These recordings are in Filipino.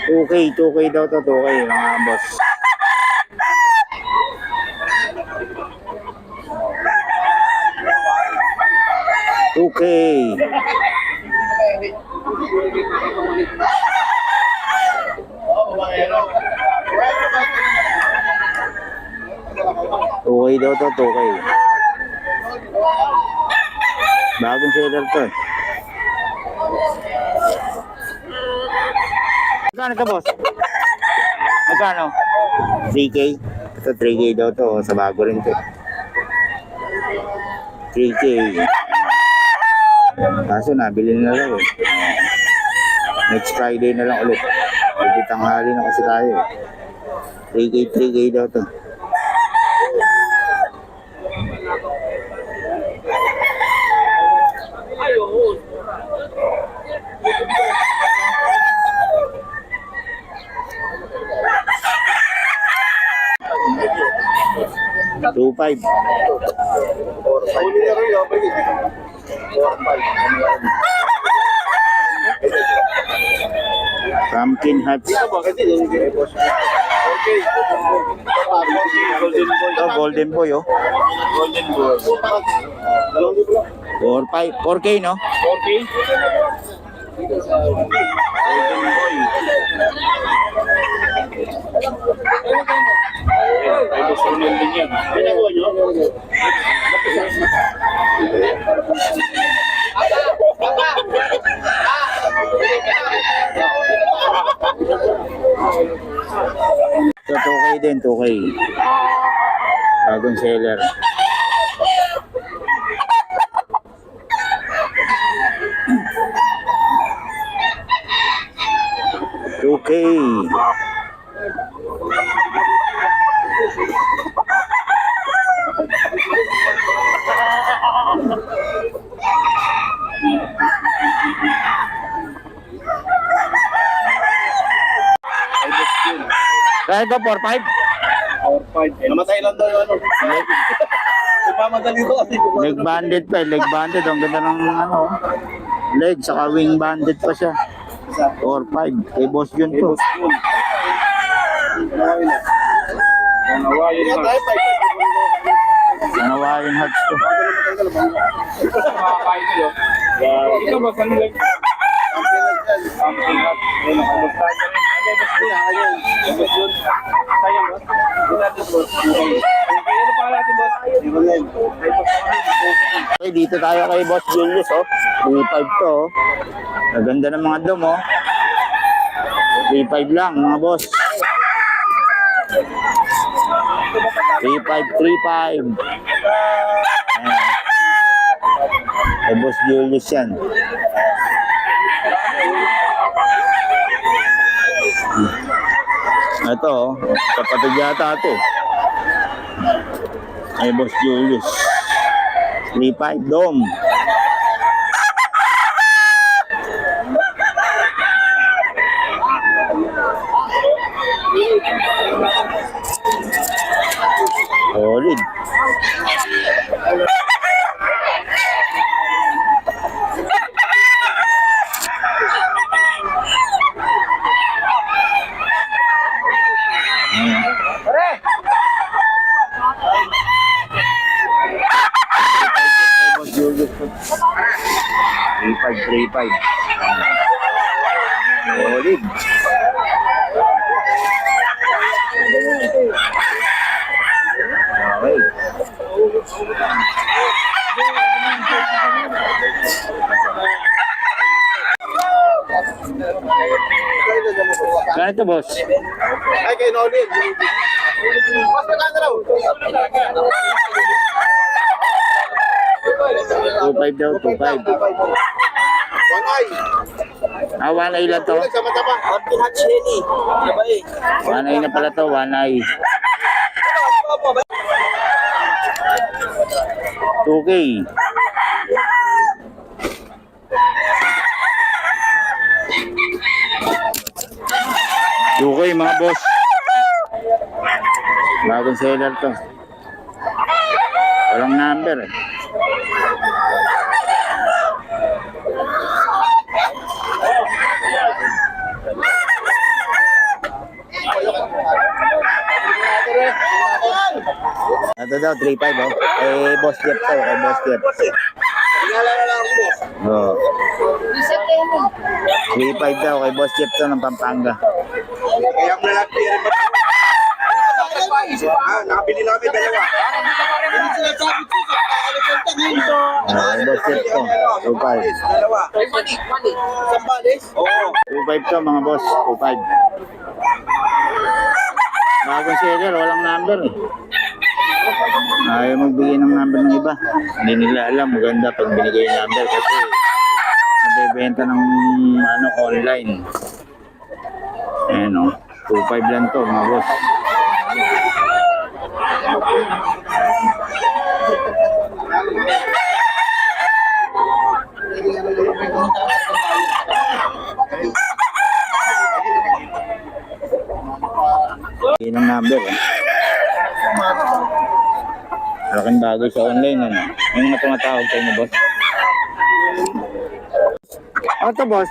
2K daw to, 2K mga boss. Okay. Okay daw to, 2K. Bagong seller to. Magkano to, boss? Magkano? 3K? Ito 3K daw to, sa bago rin to. 3K. Kaso nabili na lang eh. Next Friday na lang ulit. Hindi tanghali na kasi tayo eh. 3K daw to. $2,500. Pumpkin hats. Ito, golden boy oh. Golden boy. 4K no? 4K? Golden boy. Ay, gusto ko nyo din yan. Pinagawa nyo? So 2K din, 2K. Bagong seller. Okay. Kaya ito, 4-5? 4-5. Namatay lang daw yung ano. Nagmamadali ko kasi. Leg banded pa, leg banded. Ang ganda ng ano, leg, saka wing banded pa siya. 4-5. Kay Boss Jun to. Nawain hats to. Ito ba sa nila? Okay, dito tayo kay Boss Julius oh. 3-5 to oh. Naganda ng mga dom oh. 3-5 lang mga boss. 3-5. Kay Boss Julius yan. Ito oh, kapatid yata ito. Kay Boss Julius. 3-5 dom. Solid. Boss Julius. 3-5. Solid. Okay. Kaya ito, boss? Ay, kay Nolin. Mas maganda raw. 2-5 daw, 2-5. One eye. One eye lang to. Sama-sama. Pumpkin hot chili. Diba eh? One eye na pala to, one eye. 2K. Okay mga boss. Bagong seller to. Walang number eh. Ito daw, 3.5 oh. Kay Boss Jeff to, kay Boss Jeff. Tingala na lang ako. Oh. 3.5 daw, kay Boss Jeff to ng Pampanga. Kaya mo na lang clear mo. Nakabili na kami dalawa. Hindi sila sabi ko sa Kay Boss Jeff to, 2.5. Dalawa. Sambales? Oo. 2.5 to mga boss, 2.5. Bagong seller, walang number eh. Ayaw magbigay ng number ng iba. Hindi nila alam, maganda pag binigay yung number kasi nabebenta ng online. Ayan o, 2.5 lang to mga boss. Yun ang number eh. Malaking bagay sa online ano. Yung mga tumatawag sa inyo boss. Ano to boss?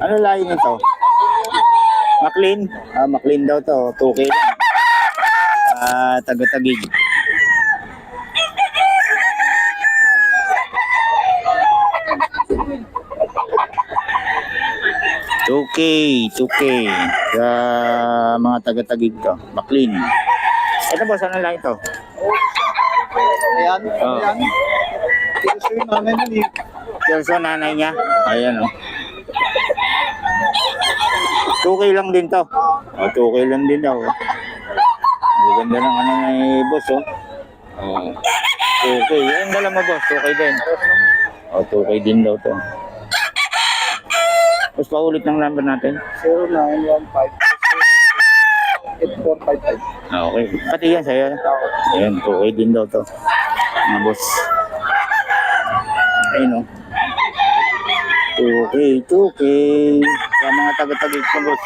Ano lahi nito? McLean? McLean daw to. 2K lang. Taga-tagig. $2K sa mga taga-tagig to. McLean. Ito boss, ano lang ito? Ayan. Oh. Ayan. Ito yung nanay na ni. Perso nanay niya. Ayan oh. 2K lang din to. 2K lang din daw. Maganda ng ano ni boss oh. 2K. Yung dala mo boss, 2K din. 2K din daw to. Tapos paulit ng number natin. 0915-8455. Okay. Pati yan sa'yo. Ayan, 2K din daw to. Mga boss. Ayun o. 2K. Sa mga taga-tagig ko boss.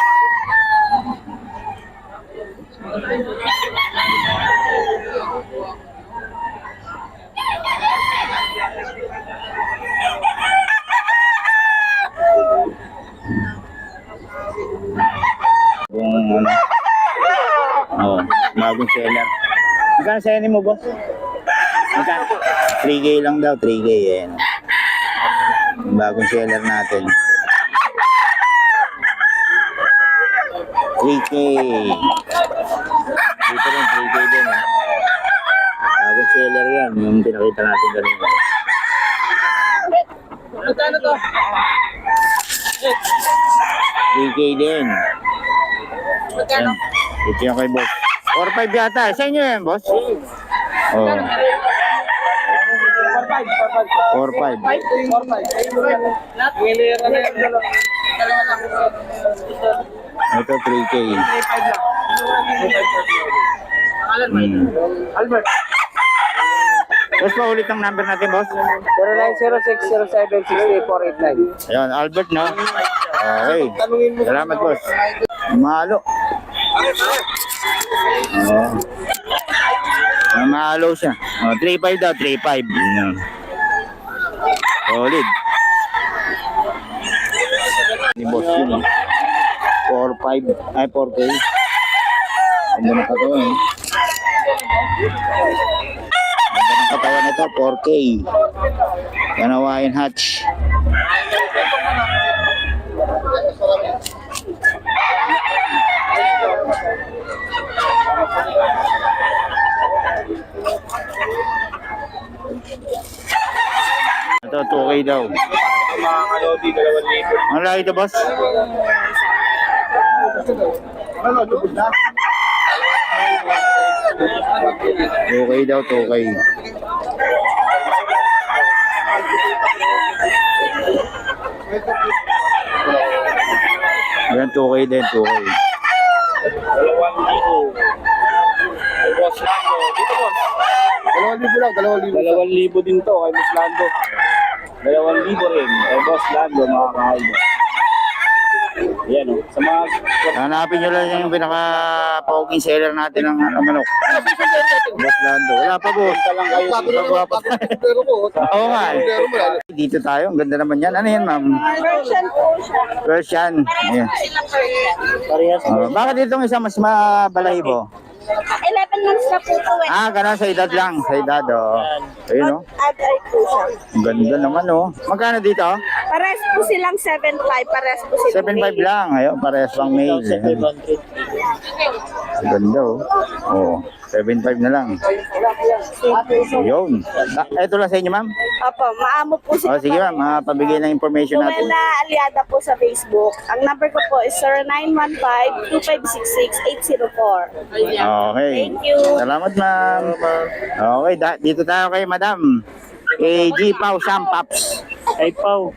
Kung ano. Bagong seller. Magkano sa mo boss? Magkano? 3K lang daw, 3K eh. Bagong seller natin. 3K. Dito rin, 3K din eh. Bagong seller yan, yung pinakita natin kanina. Magkano to? 3K din. Magkano? Ito yung kay boss. 4.5 yata. Sa inyo yan, boss? Oh. 4.5. 4.5. Ito 3K. Albert. Boss, paulit ang number natin, boss. 0906076489. Ayan, Albert, no? Okay. Salamat, boss. Mahalo. Oo. Mahalo siya. 3.5 daw, 3.5. Yan. Solid. Ni boss yun, eh. 4.5. Ay, 4K. Ganda ng katawan, eh. Ganda ng katawan nito, 4K. Kanawain hatch. Ito, 2K daw. Mga kalodi, 2,000. Ano lang ito, boss? Ano, tubig na? 2K daw, 2K. Yan, 2K din, 2K. 2,000. Boss Lando. Dito, boss. 2,000 lang, 2,000. 2,000 din to kay Boss Lando. 2,000 rin kay Boss Lando, mga kahayda. Ayan o. Sa mga... Hanapin nyo lang yung pinaka-poging seller natin ng manok. Boss Lando. Wala pa, boss. lang kayo. Pero ko. Oo nga eh. Dito tayo. Ang ganda naman yan. Ano yan, ma'am? Persian po siya. Persian. Ayan. Parehas. Bakit itong isa mas mabalahibo? 11 months na po to eh. Ah, ganun sa edad lang. Sa edad, oh. Ayun, oh. Ad-ay po siya. Ang ganda naman, oh. Magkano dito? Pares po silang 7.5. Pares po silang 7.5 lang. Ayun, parehas pang male. Ang ganda, oh. Oh, 7.5 na lang. Yun. Ito lang sa inyo, ma'am. Opo, maamo po si Oh, sige, ma'am. Pabigay ng information natin. Luella Aliada po sa Facebook. Ang number ko po is 0915-2566-804. Okay. Thank you. Salamat, ma'am. Okay, dito tayo kay madam. AG Pau Sam Paps. Ay, Pau.